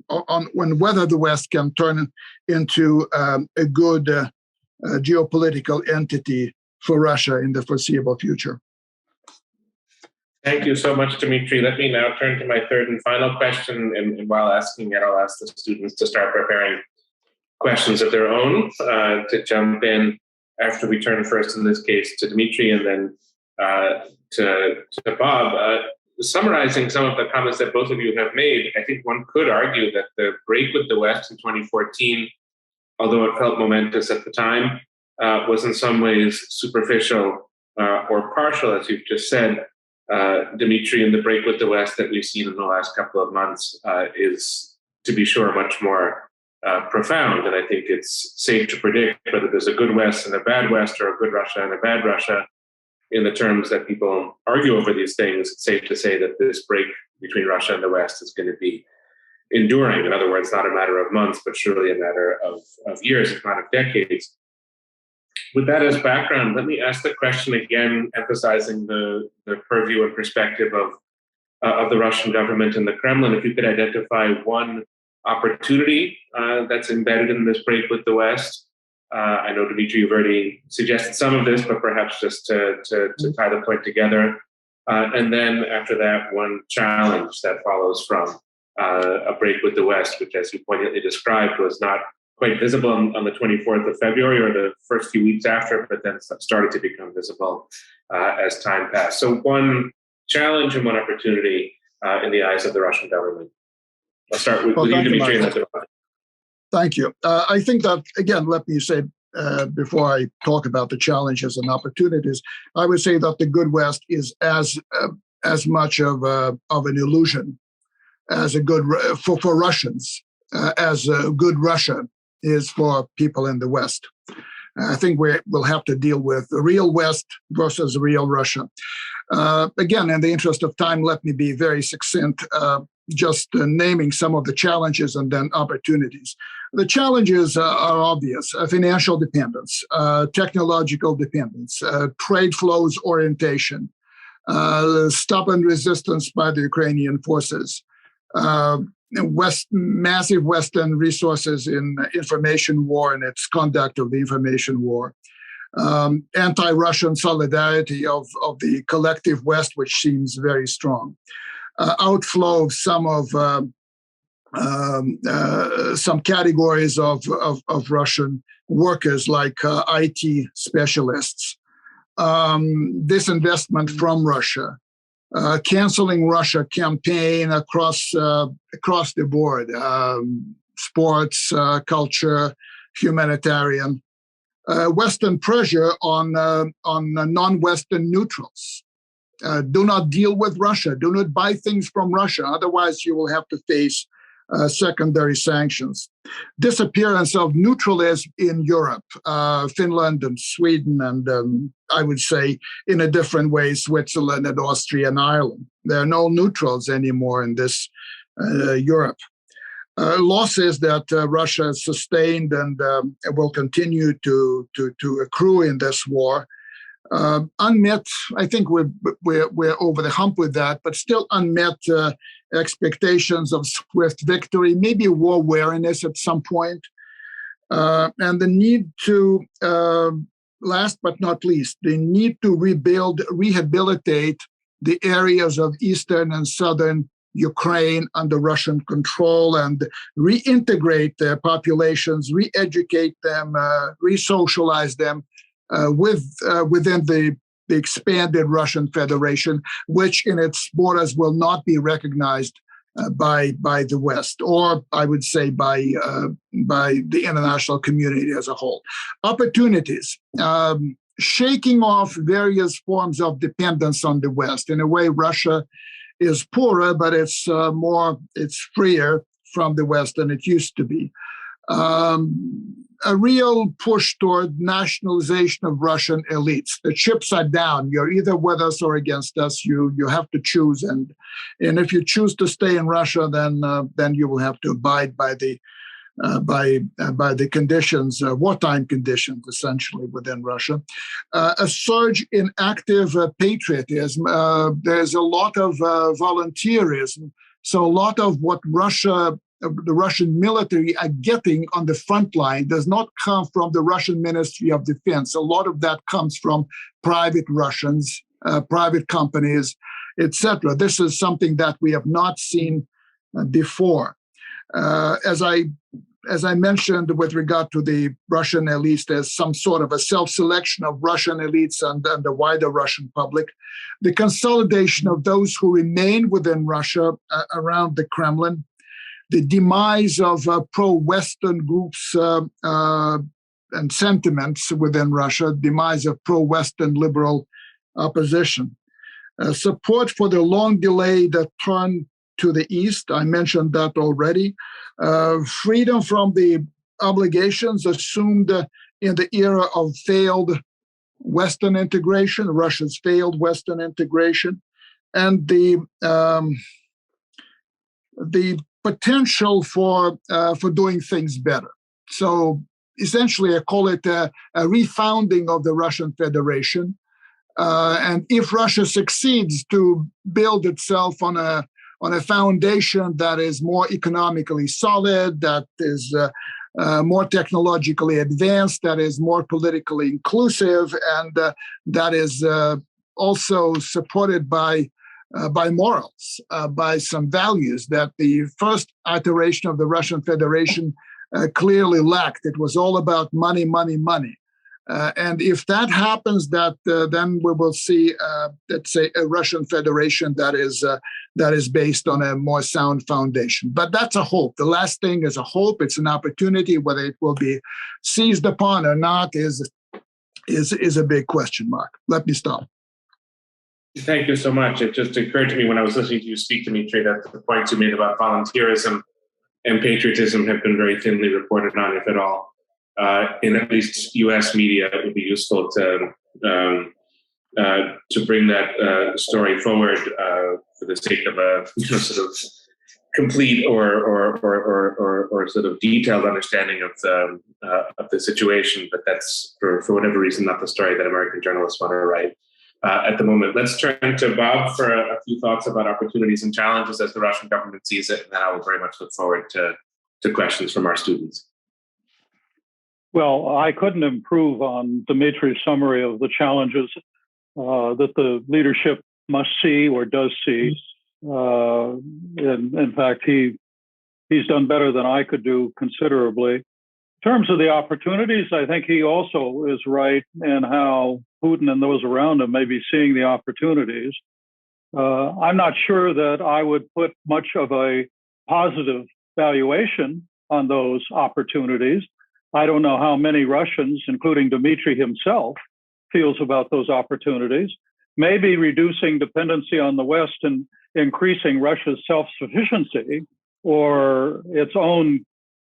on whether the West can turn into a good geopolitical entity for Russia in the foreseeable future. Thank you so much, Dmitri. Let me now turn to my third and final question. And while asking it, I'll ask the students to start preparing questions of their own to jump in after we turn first, in this case, to Dmitri and then to Bob. Summarizing some of the comments that both of you have made, I think one could argue that the break with the West in 2014, although it felt momentous at the time, was in some ways superficial or partial, as you've just said. Dmitri, and the break with the West that we've seen in the last couple of months is, to be sure, much more profound. And I think it's safe to predict whether there's a good West and a bad West, or a good Russia and a bad Russia. In the terms that people argue over these things, it's safe to say that this break between Russia and the West is going to be enduring. In other words, not a matter of months, but surely a matter of years, if not of decades. With that as background, let me ask the question again, emphasizing the purview and perspective of the Russian government and the Kremlin. If you could identify one opportunity that's embedded in this break with the West. I know, Dmitri, you've already suggested some of this, but perhaps just to tie the point together. And then after that, one challenge that follows from a break with the West, which, as you poignantly described, was not quite visible on the 24th of February or the first few weeks after, but then started to become visible as time passed. So one challenge and one opportunity in the eyes of the Russian government. I'll start with you, Dmitri. Thank you. I think that, again, let me say, before I talk about the challenges and opportunities, I would say that the good West is as much of an illusion as a good for Russians as a good Russia is for people in the West. I think we'll have to deal with the real West versus real Russia. Again, in the interest of time, let me be very succinct, just naming some of the challenges and then opportunities. The challenges are obvious: financial dependence, technological dependence, trade flows orientation, stubborn resistance by the Ukrainian forces, massive Western resources in information war and its conduct of the information war, anti-Russian solidarity of the collective West, which seems very strong, outflow of some categories of Russian workers, like IT specialists, disinvestment from Russia, canceling Russia campaign across the board, sports, culture, humanitarian, Western pressure on non-Western neutrals. Do not deal with Russia. Do not buy things from Russia. Otherwise, you will have to face secondary sanctions. Disappearance of neutralism in Europe, Finland and Sweden, and I would say in a different way, Switzerland and Austria and Ireland. There are no neutrals anymore in this Europe. losses that Russia has sustained and will continue to accrue in this war. Unmet, I think we're over the hump with that, but still unmet expectations of swift victory, maybe war weariness at some point, and the need to, last but not least, the need to rehabilitate the areas of eastern and southern Ukraine under Russian control and reintegrate their populations, re-educate them, re-socialize them within the expanded Russian Federation, which in its borders will not be recognized by the West, or I would say by the international community as a whole. Opportunities. Shaking off various forms of dependence on the West. In a way, Russia is poorer, but it's freer from the West than it used to be. A real push toward nationalization of Russian elites. The chips are down. You're either with us or against us. You have to choose, and if you choose to stay in Russia, then you will have to abide by the conditions, wartime conditions, essentially within Russia. A surge in active patriotism. There's a lot of volunteerism. So a lot of what the Russian military are getting on the front line does not come from the Russian Ministry of Defense. A lot of that comes from private Russians, private companies, etc. This is something that we have not seen before. As I mentioned, with regard to the Russian elites, there's some sort of a self-selection of Russian elites and the wider Russian public. The consolidation of those who remain within Russia around the Kremlin, the demise of pro-Western groups and sentiments within Russia, demise of pro-Western liberal opposition, support for the long-delayed turn to the East. I mentioned that already. Freedom from the obligations assumed in the era of failed Western integration, Russia's failed Western integration, and the potential for doing things better. So essentially, I call it a refounding of the Russian Federation. And if Russia succeeds to build itself on a foundation that is more economically solid, that is more technologically advanced, that is more politically inclusive, and that is also supported by morals, by some values that the first iteration of the Russian Federation clearly lacked. It was all about money, money, money. And if that happens, then we will see, let's say, a Russian Federation that is based on a more sound foundation. But that's a hope. The last thing is a hope. It's an opportunity. Whether it will be seized upon or not is a big question mark. Let me stop. Thank you so much. It just occurred to me when I was listening to you speak, Dmitri, that the points you made about volunteerism and patriotism have been very thinly reported on, if at all. In at least U.S. media, it would be useful to bring that story forward for the sake of a sort of complete or sort of detailed understanding of the situation. But that's for whatever reason not the story that American journalists want to write at the moment. Let's turn to Bob for a few thoughts about opportunities and challenges as the Russian government sees it, and then I will very much look forward to questions from our students. Well, I couldn't improve on Dmitri's summary of the challenges that the leadership must see or does see. In fact, he's done better than I could do considerably. In terms of the opportunities, I think he also is right in how Putin and those around him may be seeing the opportunities. I'm not sure that I would put much of a positive valuation on those opportunities. I don't know how many Russians, including Dmitri himself, feels about those opportunities. Maybe reducing dependency on the West and increasing Russia's self-sufficiency or its own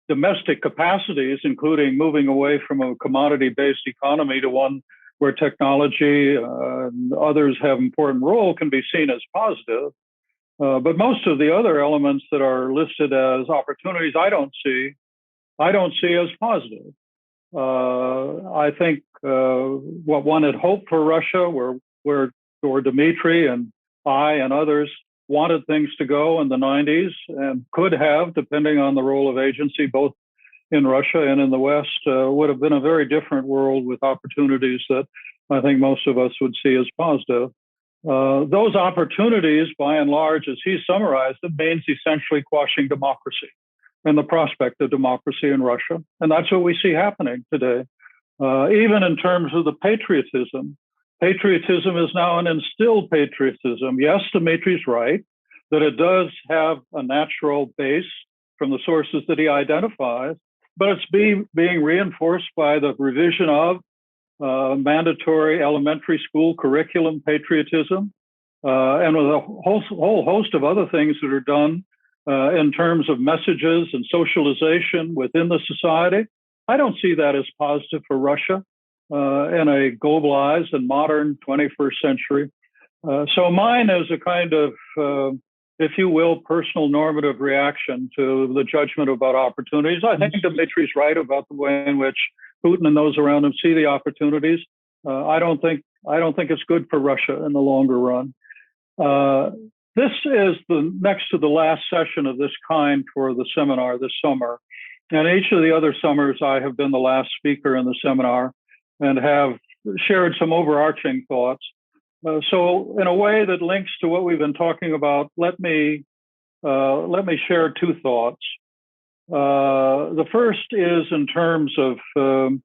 domestic capacities, including moving away from a commodity-based economy to one where technology and others have an important role, can be seen as positive. But most of the other elements that are listed as opportunities, I don't see as positive. I think what one had hoped for Russia, where Dmitry and I and others wanted things to go in the 90s and could have, depending on the role of agency, both in Russia and in the West, would have been a very different world with opportunities that I think most of us would see as positive. Those opportunities, by and large, as he summarized them, means essentially quashing democracy and the prospect of democracy in Russia. And that's what we see happening today. Even in terms of the patriotism is now an instilled patriotism. Yes, Dmitri's right that it does have a natural base from the sources that he identifies, but it's being reinforced by the revision of mandatory elementary school curriculum patriotism, and with a whole host of other things that are done in terms of messages and socialization within the society. I don't see that as positive for Russia in a globalized and modern 21st century. So mine is a kind of, if you will, personal normative reaction to the judgment about opportunities. I think Dmitri's right about the way in which Putin and those around him see the opportunities. I don't think it's good for Russia in the longer run. This is the next to the last session of this kind for the seminar this summer. And each of the other summers, I have been the last speaker in the seminar and have shared some overarching thoughts. So in a way that links to what we've been talking about, let me share two thoughts. The first is in terms of the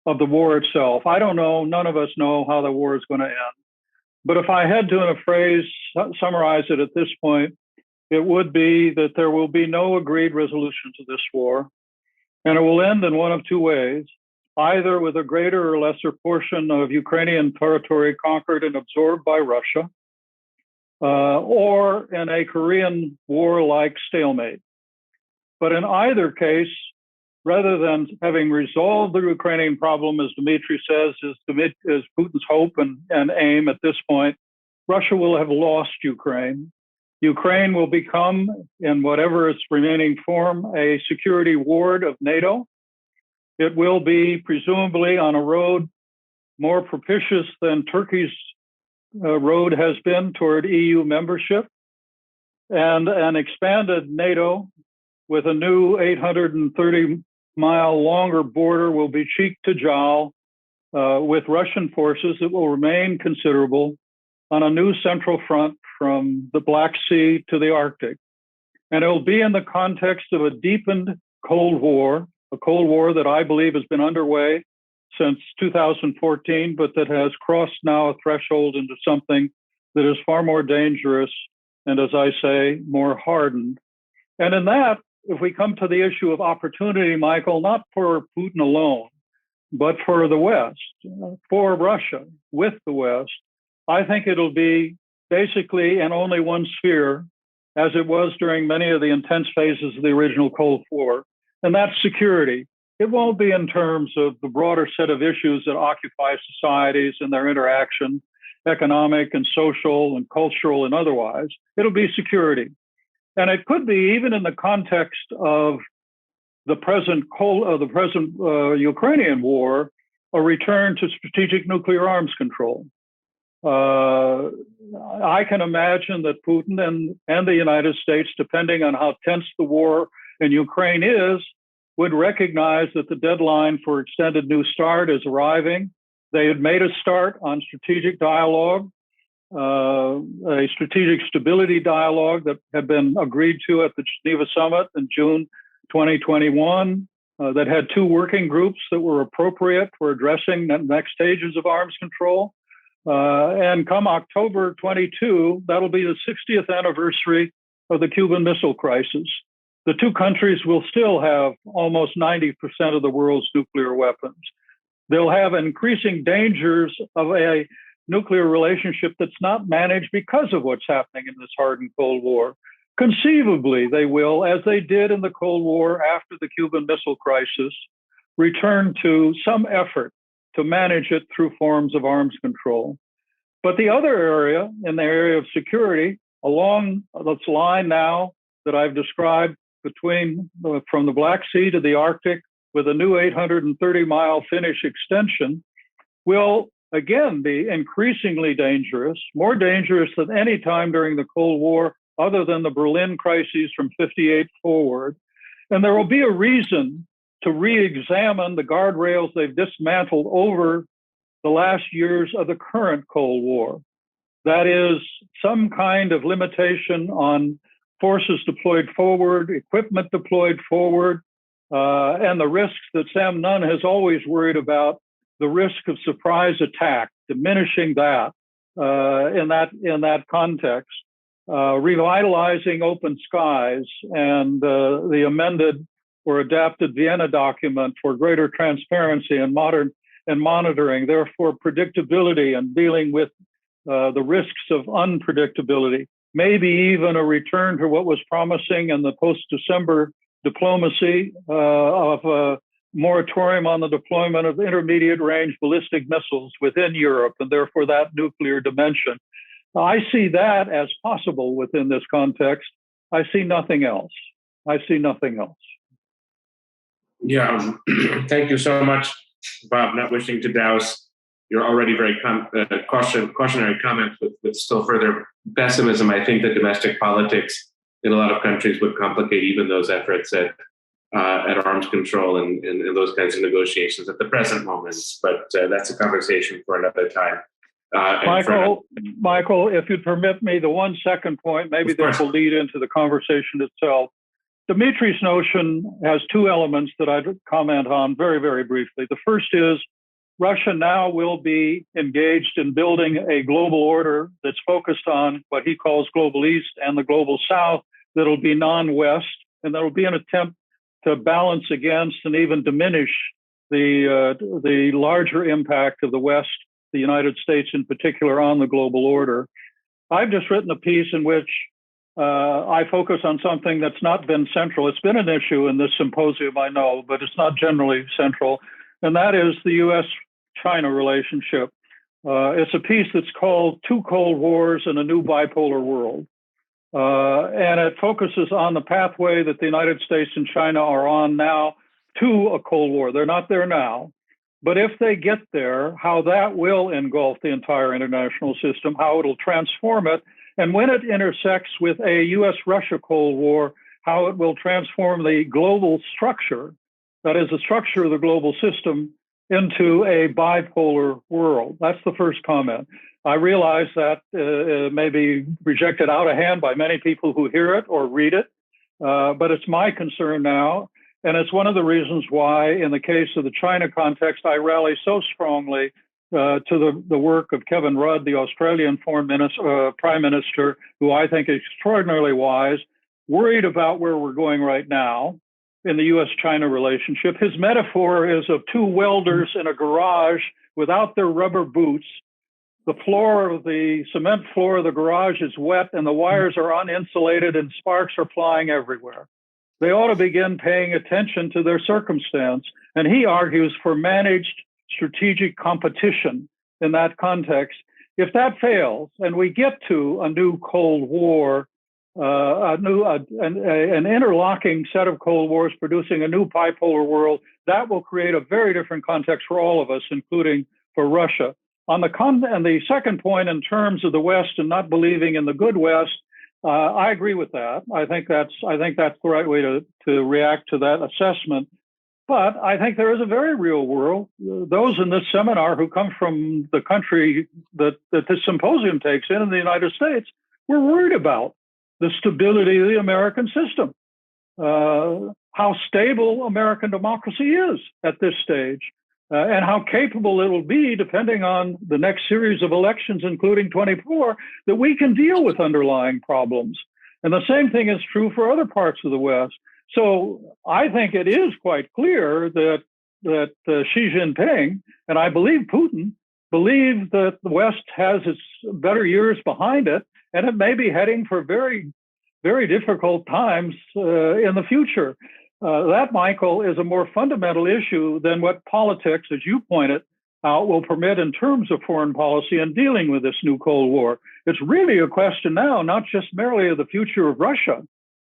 war itself. I don't know, none of us know how the war is going to end. But if I had to, in a phrase, summarize it at this point, it would be that there will be no agreed resolution to this war. And it will end in one of two ways, either with a greater or lesser portion of Ukrainian territory conquered and absorbed by Russia, or in a Korean War-like stalemate. But in either case, rather than having resolved the Ukrainian problem, as Dmitri says, is Putin's hope and aim at this point, Russia will have lost Ukraine. Ukraine will become, in whatever its remaining form, a security ward of NATO. It will be presumably on a road more propitious than Turkey's road has been toward EU membership, and an expanded NATO with a new 830-mile longer border will be cheek to jowl with Russian forces that will remain considerable on a new central front from the Black Sea to the Arctic. And it will be in the context of a deepened Cold War, a Cold War that I believe has been underway since 2014, but that has crossed now a threshold into something that is far more dangerous and, as I say, more hardened. And in that, if we come to the issue of opportunity, Michael, not for Putin alone, but for the West, for Russia with the West, I think it'll be basically in only one sphere, as it was during many of the intense phases of the original Cold War, and that's security. It won't be in terms of the broader set of issues that occupy societies and their interaction, economic and social and cultural and otherwise. It'll be security. And it could be even in the context of the present Ukrainian war, a return to strategic nuclear arms control. I can imagine that Putin and the United States, depending on how tense the war in Ukraine is, would recognize that the deadline for extended New START is arriving. They had made a start on strategic dialogue, a strategic stability dialogue that had been agreed to at the Geneva Summit in June 2021, that had two working groups that were appropriate for addressing the next stages of arms control. And come October 22, that'll be the 60th anniversary of the Cuban Missile Crisis. The two countries will still have almost 90% of the world's nuclear weapons. They'll have increasing dangers of a nuclear relationship that's not managed because of what's happening in this hardened Cold War. Conceivably, they will, as they did in the Cold War after the Cuban Missile Crisis, return to some effort to manage it through forms of arms control. But the other area, in the area of security, along this line now that I've described from the Black Sea to the Arctic with a new 830-mile Finnish extension will again be increasingly dangerous, more dangerous than any time during the Cold War, other than the Berlin crises from 58 forward. And there will be a reason to re-examine the guardrails they've dismantled over the last years of the current Cold War. That is some kind of limitation on forces deployed forward, equipment deployed forward, and the risks that Sam Nunn has always worried about, the risk of surprise attack, diminishing that in that context, revitalizing open skies and the amended or adapted Vienna document for greater transparency and monitoring, therefore predictability and dealing with the risks of unpredictability, maybe even a return to what was promising in the post-December diplomacy of a moratorium on the deployment of intermediate range ballistic missiles within Europe, and therefore that nuclear dimension. I see that as possible within this context. I see nothing else. Yeah, thank you so much, Bob. Not wishing to douse your already very cautionary comments with still further pessimism. I think that domestic politics in a lot of countries would complicate even those efforts at arms control and those kinds of negotiations at the present moment. But that's a conversation for another time. Michael, if you'd permit me, the 1 second point, maybe this will lead into the conversation itself. Dmitri's notion has two elements that I'd comment on very, very briefly. The first is Russia now will be engaged in building a global order that's focused on what he calls global East and the global South, that'll be non-West, and that'll be an attempt to balance against and even diminish the larger impact of the West, the United States in particular, on the global order. I've just written a piece in which I focus on something that's not been central. It's been an issue in this symposium, I know, but it's not generally central, and that is the U.S.-China relationship. It's a piece that's called Two Cold Wars in a New Bipolar World. And it focuses on the pathway that the United States and China are on now to a Cold War. They're not there now, but if they get there, how that will engulf the entire international system, how it'll transform it, and when it intersects with a U.S.-Russia Cold War, how it will transform the global structure, that is the structure of the global system, into a bipolar world. That's the first comment. I realize that may be rejected out of hand by many people who hear it or read it, but it's my concern now. And it's one of the reasons why, in the case of the China context, I rally so strongly to the work of Kevin Rudd, the Australian Prime Minister, who I think is extraordinarily wise, worried about where we're going right now in the U.S.-China relationship. His metaphor is of two welders in a garage without their rubber boots. The cement floor of the garage is wet and the wires are uninsulated and sparks are flying everywhere. They ought to begin paying attention to their circumstance. And he argues for managed strategic competition in that context. If that fails and we get to a new Cold War, an interlocking set of Cold Wars producing a new bipolar world, that will create a very different context for all of us, including for Russia. And the second point, in terms of the West and not believing in the good West, I agree with that. I think that's the right way to react to that assessment. But I think there is a very real world. Those in this seminar who come from the country that this symposium takes in the United States, we're worried about the stability of the American system, how stable American democracy is at this stage, and how capable it will be, depending on the next series of elections, including 24, that we can deal with underlying problems. And the same thing is true for other parts of the West. So I think it is quite clear that Xi Jinping, and I believe Putin, believe that the West has its better years behind it, and it may be heading for very, very difficult times in the future. That, Michael, is a more fundamental issue than what politics, as you pointed, will permit in terms of foreign policy and dealing with this new Cold War. It's really a question now, not just merely of the future of Russia,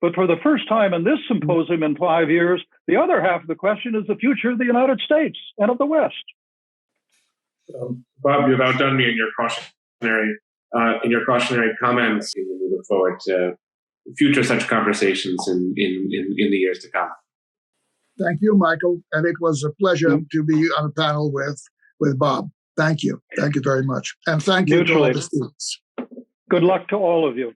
but for the first time in this symposium in 5 years, the other half of the question is the future of the United States and of the West. Bob, you've outdone me in your cautionary comments. We look forward to future such conversations in the years to come. Thank you, Michael. And it was a pleasure to be on a panel with Bob. Thank you. Thank you very much. And thank you to all the students. Good luck to all of you.